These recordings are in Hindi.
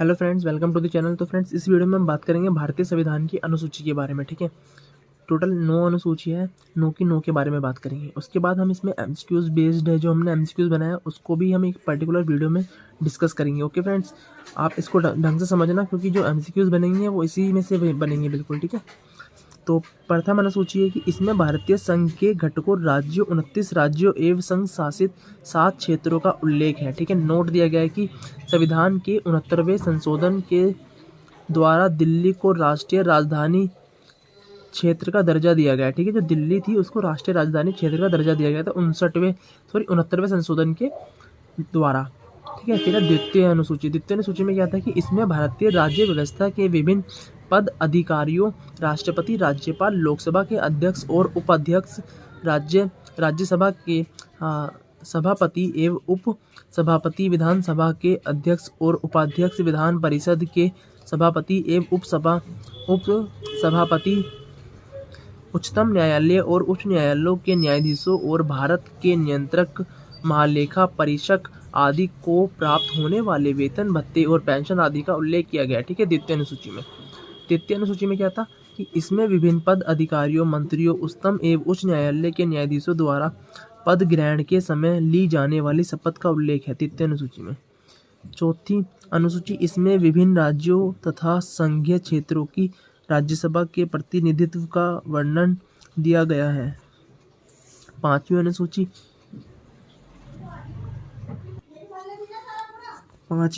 Hello friends, welcome to the channel. तो फ्रेंड्स, इस वीडियो में हम बात करेंगे भारतीय संविधान की अनुसूची के बारे में। ठीक है, टोटल 9 अनुसूची है, 9 की 9 के बारे में बात करेंगे। उसके बाद हम इसमें एमसीक्यूज बेस्ड है, जो हमने एमसीक्यूज बनाया उसको भी हम एक पर्टिकुलर वीडियो में डिस्कस करेंगे। ओके फ्रेंड्स, आप इसको ढंग से समझना, क्योंकि जो एमसीक्यूज बनेंगे वो इसी में से बनेंगे बिल्कुल। ठीक है, तो प्रथम अनुसूची है कि इसमें भारतीय संघ के घटकों राज्यों 29 राज्यों एवं संघ शासित 7 क्षेत्रों का उल्लेख है। ठीक है, नोट दिया गया है कि संविधान के 69वें संशोधन के द्वारा दिल्ली को राष्ट्रीय राजधानी क्षेत्र का दर्जा दिया गया है। ठीक है, जो दिल्ली थी उसको राष्ट्रीय राजधानी क्षेत्र का दर्जा दिया गया था 69वें संशोधन के द्वारा। ठीक है, फिर द्वितीय अनुसूची में क्या था कि इसमें भारतीय राज्य व्यवस्था के विभिन्न पद अधिकारियों, राष्ट्रपति, राज्यपाल, लोकसभा के अध्यक्ष और उपाध्यक्ष, राज्यसभा के सभापति एवं उप सभापति, विधानसभा के अध्यक्ष और उपाध्यक्ष, विधान परिषद के सभापति एवं उप सभापति, उच्चतम न्यायालय और उच्च न्यायालयों के न्यायाधीशों और भारत के नियंत्रक, महालेखा परीक्षक आदि को प्राप्त होने वाले वेतन, भत्ते और पेंशन आदि का उल्लेख किया गया। ठीक है, द्वितीय अनुसूची में क्या था कि इसमें विभिन्न पद अधिकारियों, मंत्रियों, उच्चतम एवं उच्च न्यायालय के न्यायाधीशों द्वारा पद ग्रहण के समय ली जाने वाली शपथ का उल्लेख है तृतीय अनुसूची में। चौथी अनुसूची, इसमें विभिन्न राज्यों तथा संघीय क्षेत्रों की राज्यसभा के प्रतिनिधित्व का वर्णन दिया गया है। पांचवी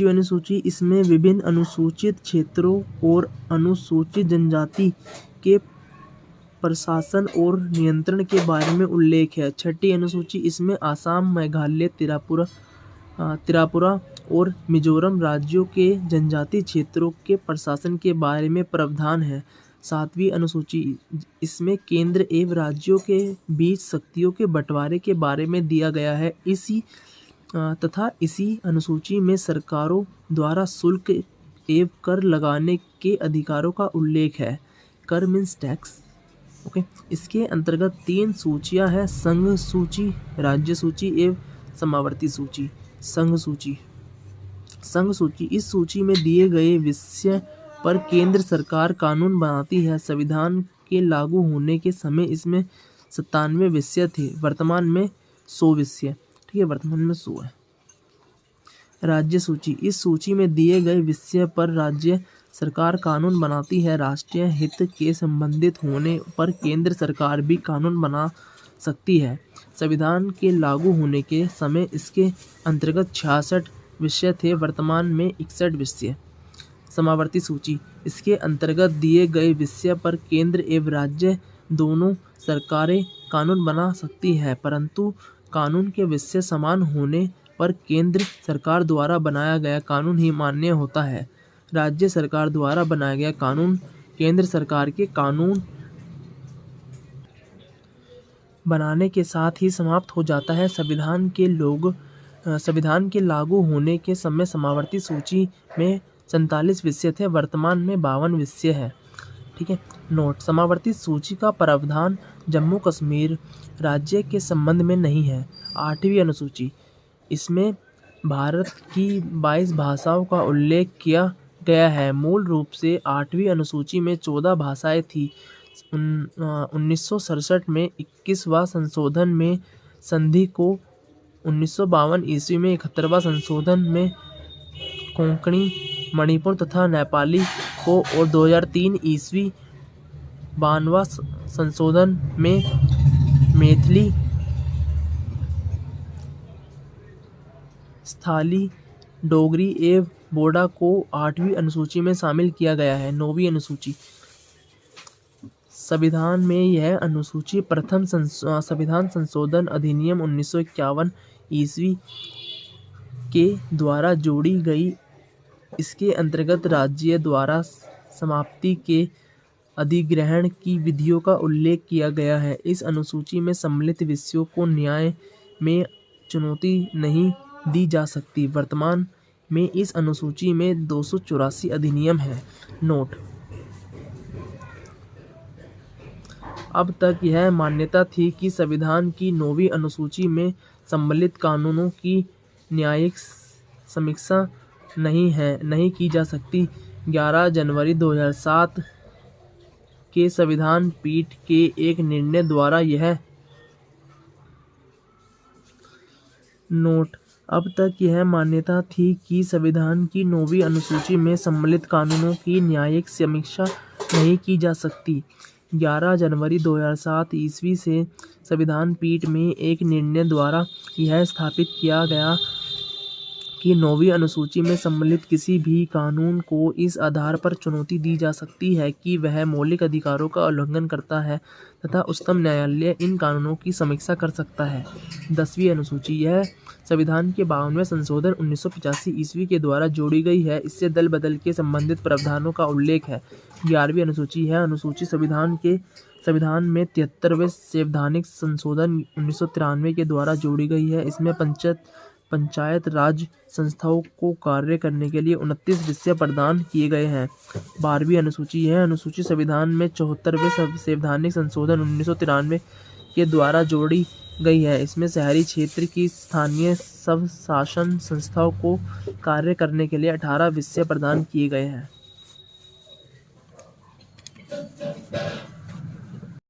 अनुसूची, इसमें विभिन्न अनुसूचित क्षेत्रों और अनुसूचित जनजाति के प्रशासन और नियंत्रण के बारे में उल्लेख है। छठी अनुसूची, इसमें आसाम, मेघालय, त्रिपुरा और मिजोरम राज्यों के जनजातीय क्षेत्रों के प्रशासन के बारे में प्रावधान है। सातवीं अनुसूची, इसमें केंद्र एवं राज्यों के बीच शक्तियों के बंटवारे के बारे में दिया गया है। इसी अनुसूची में सरकारों द्वारा शुल्क एवं कर लगाने के अधिकारों का उल्लेख है। कर मीन्स टैक्स। ओके, इसके अंतर्गत 3 सूचियां हैं: संघ सूची, राज्य सूची एवं समावर्ती सूची। संघ सूची, इस सूची में दिए गए विषय पर केंद्र सरकार कानून बनाती है। संविधान के लागू होने के समय इसमें 97 विषय थे, वर्तमान में 100 विषय। ठीक है, वर्तमान में 100 है। राज्य सूची, इस सूची में दिए गए विषय पर राज्य सरकार कानून बनाती है। राष्ट्रीय हित के संबंधित होने पर केंद्र सरकार भी कानून बना सकती है। संविधान के लागू होने के समय इसके अंतर्गत 66 विषय थे, वर्तमान में 61 विषय। समावर्ती सूची, इसके अंतर्गत दिए गए विषय पर केंद्र एवं राज्य दोनों सरकारें कानून बना सकती है, परंतु कानून के विषय समान होने पर केंद्र सरकार द्वारा बनाया गया कानून ही मान्य होता है। राज्य सरकार द्वारा बनाया गया कानून केंद्र सरकार के कानून बनाने के साथ ही समाप्त हो जाता है। संविधान के लागू होने के समय समावर्ती सूची में 47 विषय थे, वर्तमान में 52 विषय है। ठीक है, नोट, समावर्ती सूची का प्रावधान जम्मू कश्मीर राज्य के संबंध में नहीं है। 8वीं अनुसूची, इसमें भारत की 22 भाषाओं का उल्लेख किया गया है। मूल रूप से 8वीं अनुसूची में 14 भाषाएं थी। 1967 में 21वां संशोधन में संधि को, 1952 ईस्वी में 71वां संशोधन में कोंकणी, मणिपुर तथा नेपाली को और 2003 ईस्वी 52वां संशोधन में मैथिली, स्थाली, डोगरी एवं बोडा को 8वीं अनुसूची में शामिल किया गया है। 9वीं अनुसूची, संविधान में यह अनुसूची प्रथम संविधान संशोधन अधिनियम 1951 ईस्वी के द्वारा जोड़ी गई। इसके अंतर्गत राज्य द्वारा समाप्ति के अधिग्रहण की विधियों का उल्लेख किया गया है। इस अनुसूची में सम्मिलित विषयों को न्याय में चुनौती नहीं दी जा सकती। वर्तमान में इस अनुसूची में 284 अधिनियम है। नोट, अब तक यह मान्यता थी कि संविधान की 9वीं अनुसूची में सम्मिलित कानूनों की न्यायिक समीक्षा नहीं की जा सकती। 11 जनवरी 2007 के संविधान पीठ के एक निर्णय द्वारा यह नोट। अब तक यह मान्यता थी कि संविधान की 9वीं अनुसूची में सम्मिलित कानूनों की न्यायिक समीक्षा नहीं की जा सकती। 11 जनवरी 2007 ईस्वी से संविधान पीठ में एक निर्णय द्वारा यह स्थापित किया गया कि 9वीं अनुसूची में सम्मिलित किसी भी कानून को इस आधार पर चुनौती दी जा सकती है कि वह मौलिक अधिकारों का उल्लंघन करता है तथा उच्चतम न्यायालय इन कानूनों की समीक्षा कर सकता है। 10वीं अनुसूची यह संविधान के 52वें संशोधन 1985 ईस्वी के द्वारा जोड़ी गई है। इससे दल बदल के संबंधित प्रावधानों का उल्लेख है। 11वीं अनुसूची यह अनुसूची संविधान में 73वें संवैधानिक संशोधन 1993 के द्वारा जोड़ी गई है। इसमें पंचायत राज संस्थाओं को कार्य करने के लिए 29 विषय प्रदान किए गए हैं। 12वीं अनुसूची यह अनुसूची संविधान में 74वें संवैधानिक संशोधन 1993 के द्वारा जोड़ी गई है। इसमें शहरी क्षेत्र की स्थानीय स्वशासन संस्थाओं को कार्य करने के लिए 18 विषय प्रदान किए गए हैं।